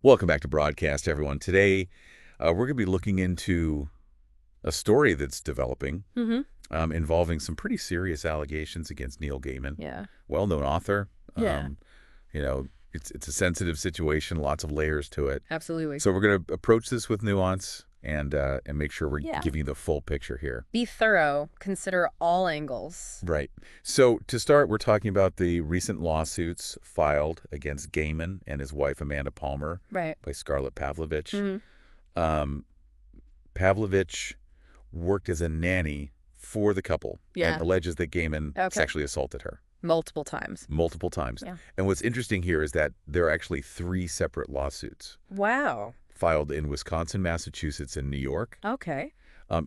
Welcome back to Broadcast, everyone. Today, we're going to be looking into a story that's developing Mm-hmm. involving some pretty serious allegations against Neil Gaiman, Yeah. well-known author. Yeah. Um, you know, it's a sensitive situation, lots of layers to it. Absolutely. So we're going to approach this with nuance and make sure we're Yeah. giving you the full picture here. Be thorough. Consider all angles. Right. So to start, we're talking about the recent lawsuits filed against Gaiman and his wife, Amanda Palmer, Right. by Scarlett Pavlovich. Mm-hmm. Um, Pavlovich worked as a nanny for the couple and Yeah. alleges that Gaiman Okay. sexually assaulted her Multiple times. multiple times. Yeah. And what's interesting here is that there are actually 3 separate lawsuits Wow. filed in Wisconsin, Massachusetts, and New York. Okay.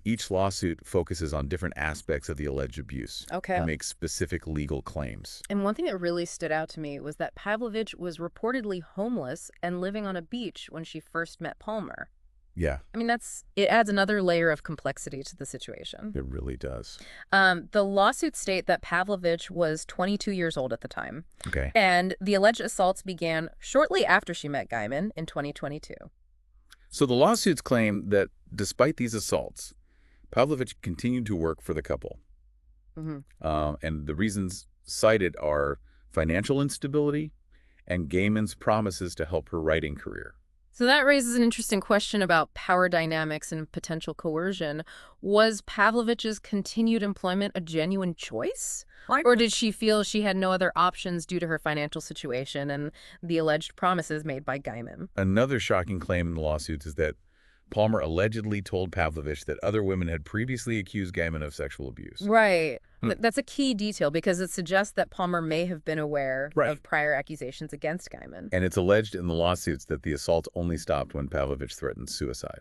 Each lawsuit focuses on different aspects of the alleged abuse Okay. and makes specific legal claims. And one thing that really stood out to me was that Pavlovich was reportedly homeless and living on a beach when she first met Palmer. Yeah, I mean, it adds another layer of complexity to the situation. it really does. The lawsuits state that Pavlovich was 22 years old at the time, Okay. and the alleged assaults began shortly after she met Gaiman in 2022. So the lawsuits claim that despite these assaults, Pavlovich continued to work for the couple. Mm-hmm. And the reasons cited are financial instability and Gaiman's promises to help her writing career. So that raises an interesting question about power dynamics and potential coercion. Was Pavlovich's continued employment a genuine choice? Or did she feel she had no other options due to her financial situation and the alleged promises made by Gaiman? Another shocking claim in the lawsuits is that Palmer allegedly told Pavlovich that other women had previously accused Gaiman of sexual abuse. Right. Hmm. That's a key detail because it suggests that Palmer may have been aware Right. of prior accusations against Gaiman. And it's alleged in the lawsuits that the assaults only stopped when Pavlovich threatened suicide.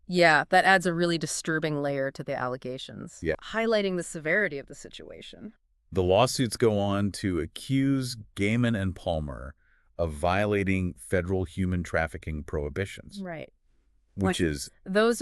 Yeah, that adds a really disturbing layer to the allegations, Yeah. highlighting the severity of the situation. The lawsuits go on to accuse Gaiman and Palmer of violating federal human trafficking prohibitions, Right. which is Those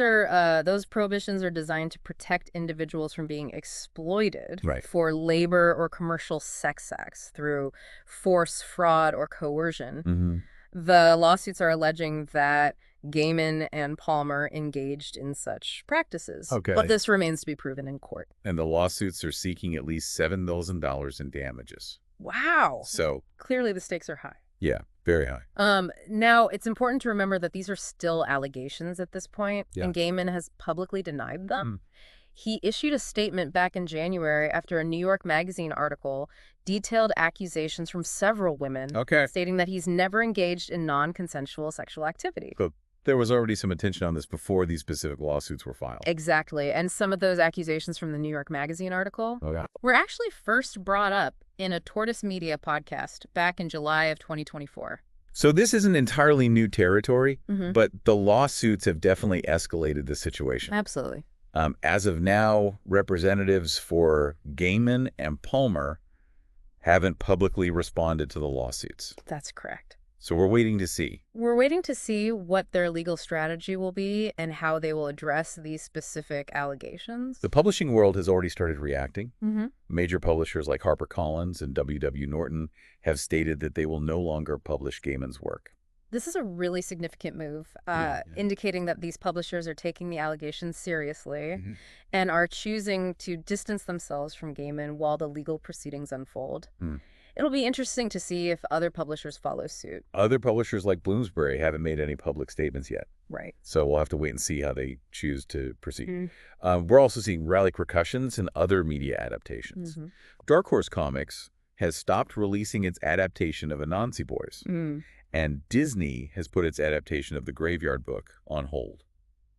prohibitions are designed to protect individuals from being exploited Right. for labor or commercial sex acts through force, fraud, or coercion. The lawsuits are alleging that Gaiman and Palmer engaged in such practices. Okay. But this remains to be proven in court. And the lawsuits are seeking at least $7,000 in damages. Wow. So, Clearly the stakes are high. yeah, very high. Now, it's important to remember that these are still allegations at this point, Yeah. and Gaiman has publicly denied them. Mm. He issued a statement back in January after a New York Magazine article detailed accusations from several women, Okay. stating that he's never engaged in non-consensual sexual activity. So there was already some attention on this before these specific lawsuits were filed. Exactly, and some of those accusations from the New York Magazine article Okay. were actually first brought up in a Tortoise Media podcast back in July of 2024. So this isn't entirely new territory, Mm-hmm. but the lawsuits have definitely escalated the situation. Absolutely. As of now, representatives for Gaiman and Palmer haven't publicly responded to the lawsuits. That's correct. So we're waiting to see. We're waiting to see what their legal strategy will be and how they will address these specific allegations. The publishing world has already started reacting. Mm-hmm. Major publishers like HarperCollins and W.W. Norton have stated that they will no longer publish Gaiman's work. This is a really significant move, Yeah. indicating that these publishers are taking the allegations seriously Mhm. and are choosing to distance themselves from Gaiman while the legal proceedings unfold. Hmm. It'll be interesting to see if other publishers follow suit. Other publishers like Bloomsbury haven't made any public statements yet. Right. So we'll have to wait and see how they choose to proceed. Mm. We're also seeing relic repercussions and other media adaptations. Mm-hmm. Dark Horse Comics has stopped releasing its adaptation of Anansi Boys, Mm. and Disney has put its adaptation of the Graveyard Book on hold.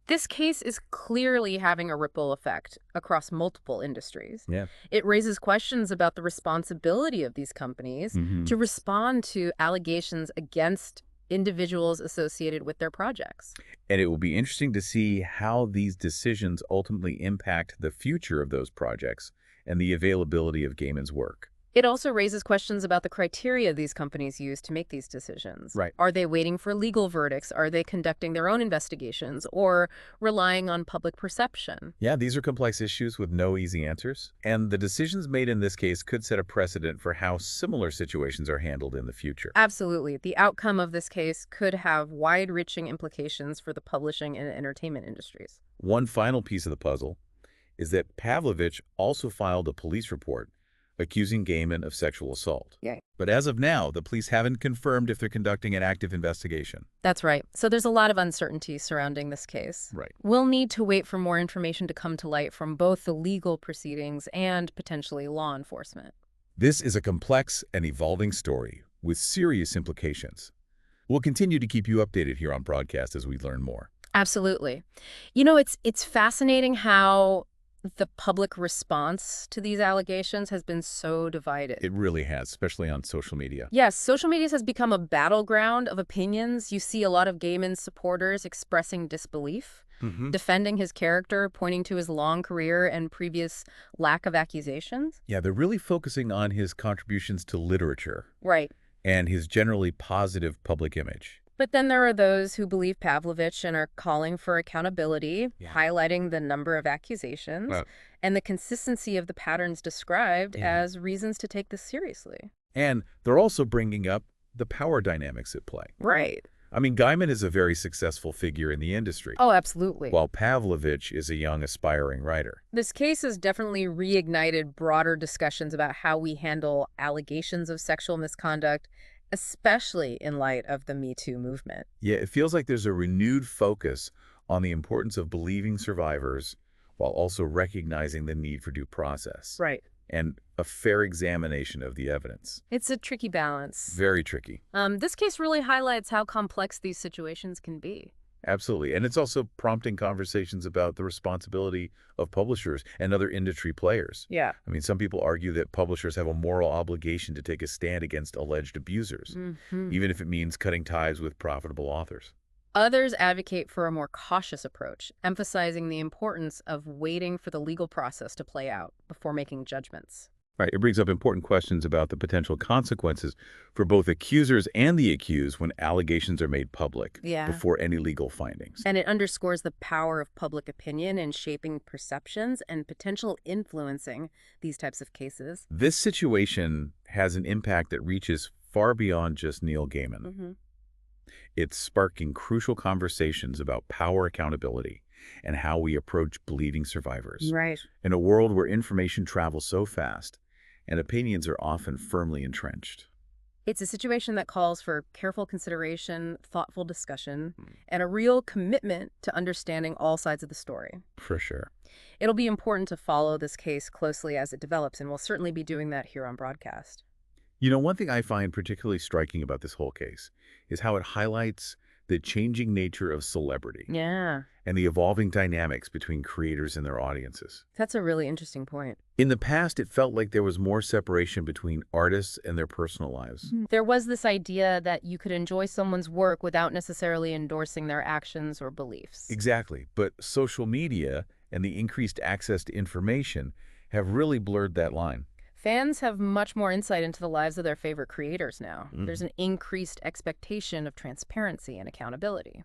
This case is clearly having a ripple effect across multiple industries. Yeah. It raises questions about the responsibility of these companies to respond to allegations against individuals associated with their projects. And it will be interesting to see how these decisions ultimately impact the future of those projects and the availability of Gaiman's work. It also raises questions about the criteria these companies use to make these decisions. Right. Are they waiting for legal verdicts? Are they conducting their own investigations or relying on public perception? Yeah, these are complex issues with no easy answers, and the decisions made in this case could set a precedent for how similar situations are handled in the future. Absolutely. The outcome of this case could have wide-reaching implications for the publishing and entertainment industries. One final piece of the puzzle is that Pavlovich also filed a police report accusing Gaiman of sexual assault. Yeah. But as of now, the police haven't confirmed if they're conducting an active investigation. That's right. So there's a lot of uncertainty surrounding this case. Right. We'll need to wait for more information to come to light from both the legal proceedings and potentially law enforcement. This is a complex and evolving story with serious implications. We'll continue to keep you updated here on Broadcast as we learn more. Absolutely. You know, it's fascinating how the public response to these allegations has been so divided. It really has, especially on social media. Yes, social media has become a battleground of opinions. You see a lot of Gaiman's supporters expressing disbelief, defending his character, pointing to his long career and previous lack of accusations. Yeah, they're really focusing on his contributions to literature Right. and his generally positive public image. But then there are those who believe Pavlovich and are calling for accountability, highlighting the number of accusations and the consistency of the patterns described as reasons to take this seriously. And they're also bringing up the power dynamics at play. Right. I mean, Gaiman is a very successful figure in the industry, Oh, absolutely. while Pavlovich is a young, aspiring writer. This case has definitely reignited broader discussions about how we handle allegations of sexual misconduct, especially in light of the Me Too movement. Yeah, it feels like there's a renewed focus on the importance of believing survivors while also recognizing the need for due process Right. and a fair examination of the evidence. It's a tricky balance. Very tricky. This case really highlights how complex these situations can be. Absolutely. And it's also prompting conversations about the responsibility of publishers and other industry players. Yeah. I mean, some people argue that publishers have a moral obligation to take a stand against alleged abusers, even if it means cutting ties with profitable authors. Others advocate for a more cautious approach, emphasizing the importance of waiting for the legal process to play out before making judgments. Right. It brings up important questions about the potential consequences for both accusers and the accused when allegations are made public before any legal findings. And it underscores the power of public opinion in shaping perceptions and potential influencing these types of cases. This situation has an impact that reaches far beyond just Neil Gaiman. It's sparking crucial conversations about power accountability and how we approach believing survivors. Right. In a world where information travels so fast and opinions are often firmly entrenched. It's a situation that calls for careful consideration, thoughtful discussion, and a real commitment to understanding all sides of the story. For sure. It'll be important to follow this case closely as it develops, and we'll certainly be doing that here on Broadcast. You know, one thing I find particularly striking about this whole case is how it highlights the changing nature of celebrity and the evolving dynamics between creators and their audiences. That's a really interesting point. In the past, it felt like there was more separation between artists and their personal lives. There was this idea that you could enjoy someone's work without necessarily endorsing their actions or beliefs. Exactly. But social media and the increased access to information have really blurred that line. Fans have much more insight into the lives of their favorite creators now. There's an increased expectation of transparency and accountability.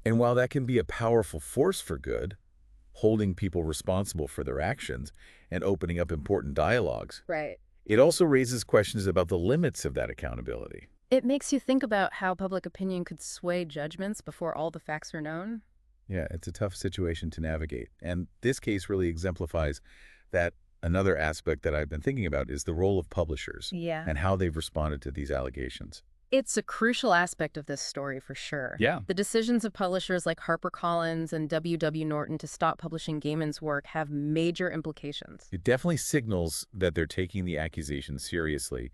And while that can be a powerful force for good, holding people responsible for their actions and opening up important dialogues, Right. it also raises questions about the limits of that accountability. It makes you think about how public opinion could sway judgments before all the facts are known. Yeah, it's a tough situation to navigate. And this case really exemplifies that. Another aspect that I've been thinking about is the role of publishers and how they've responded to these allegations. It's a crucial aspect of this story for sure. Yeah. The decisions of publishers like HarperCollins and W.W. Norton to stop publishing Gaiman's work have major implications. It definitely signals that they're taking the accusations seriously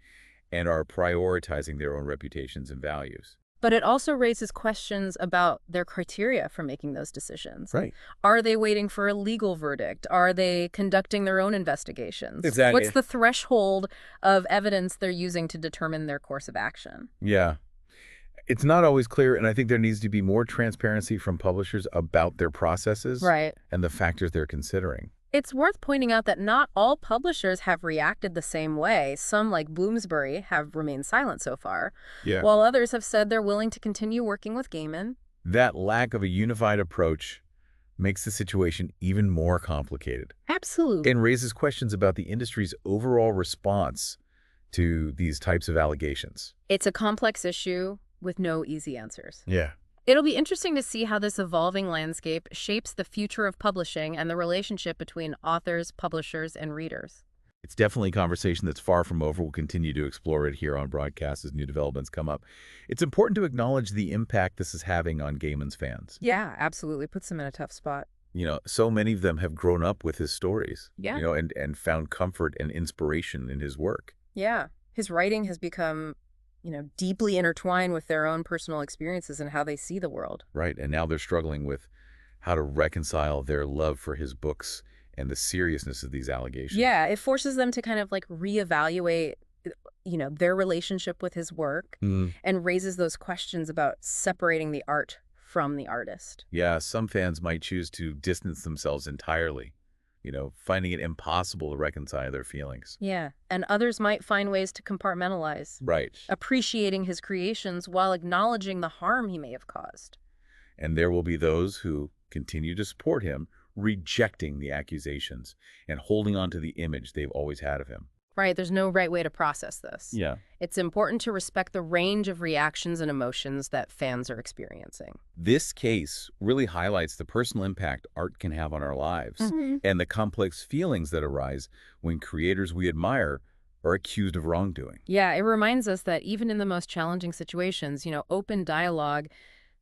and are prioritizing their own reputations and values. But it also raises questions about their criteria for making those decisions. Right. Are they waiting for a legal verdict? Are they conducting their own investigations? Exactly. What's the threshold of evidence they're using to determine their course of action? Yeah. It's not always clear, and I think there needs to be more transparency from publishers about their processes Right. and the factors they're considering. It's worth pointing out that not all publishers have reacted the same way. Some, like Bloomsbury, have remained silent so far, Yeah. while others have said they're willing to continue working with Gaiman. That lack of a unified approach makes the situation even more complicated Absolutely. and raises questions about the industry's overall response to these types of allegations. It's a complex issue with no easy answers. Yeah. It'll be interesting to see how this evolving landscape shapes the future of publishing and the relationship between authors, publishers, and readers. It's definitely a conversation that's far from over. We'll continue to explore it here on Broadcast as new developments come up. It's important to acknowledge the impact this is having on Gaiman's fans. Yeah, absolutely. Puts them in a tough spot. So many of them have grown up with his stories, Yeah. and found comfort and inspiration in his work. Yeah. His writing has become, deeply intertwined with their own personal experiences and how they see the world. Right. And now they're struggling with how to reconcile their love for his books and the seriousness of these allegations. Yeah, it forces them to kind of like reevaluate, their relationship with his work and raises those questions about separating the art from the artist. Yeah, some fans might choose to distance themselves entirely, finding it impossible to reconcile their feelings. Yeah, and others might find ways to compartmentalize, Right. appreciating his creations while acknowledging the harm he may have caused. And there will be those who continue to support him, rejecting the accusations and holding on to the image they've always had of him. Right, there's no right way to process this. Yeah. It's important to respect the range of reactions and emotions that fans are experiencing. This case really highlights the personal impact art can have on our lives and the complex feelings that arise when creators we admire are accused of wrongdoing. Yeah, it reminds us that even in the most challenging situations, open dialogue,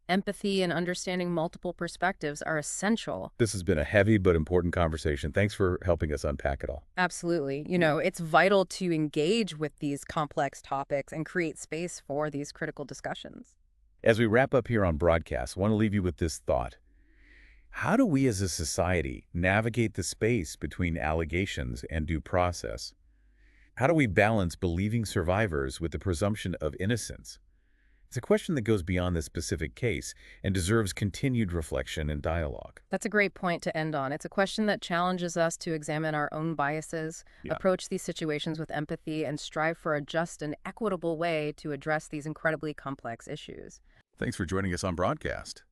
empathy, and understanding multiple perspectives are essential. This has been a heavy but important conversation. Thanks for helping us unpack it all. Absolutely. It's vital to engage with these complex topics and create space for these critical discussions. As we wrap up here on Broadcast, I want to leave you with this thought. How do we as a society navigate the space between allegations and due process? How do we balance believing survivors with the presumption of innocence? It's a question that goes beyond this specific case and deserves continued reflection and dialogue. That's a great point to end on. It's a question that challenges us to examine our own biases, approach these situations with empathy, and strive for a just and equitable way to address these incredibly complex issues. Thanks for joining us on Broadcast.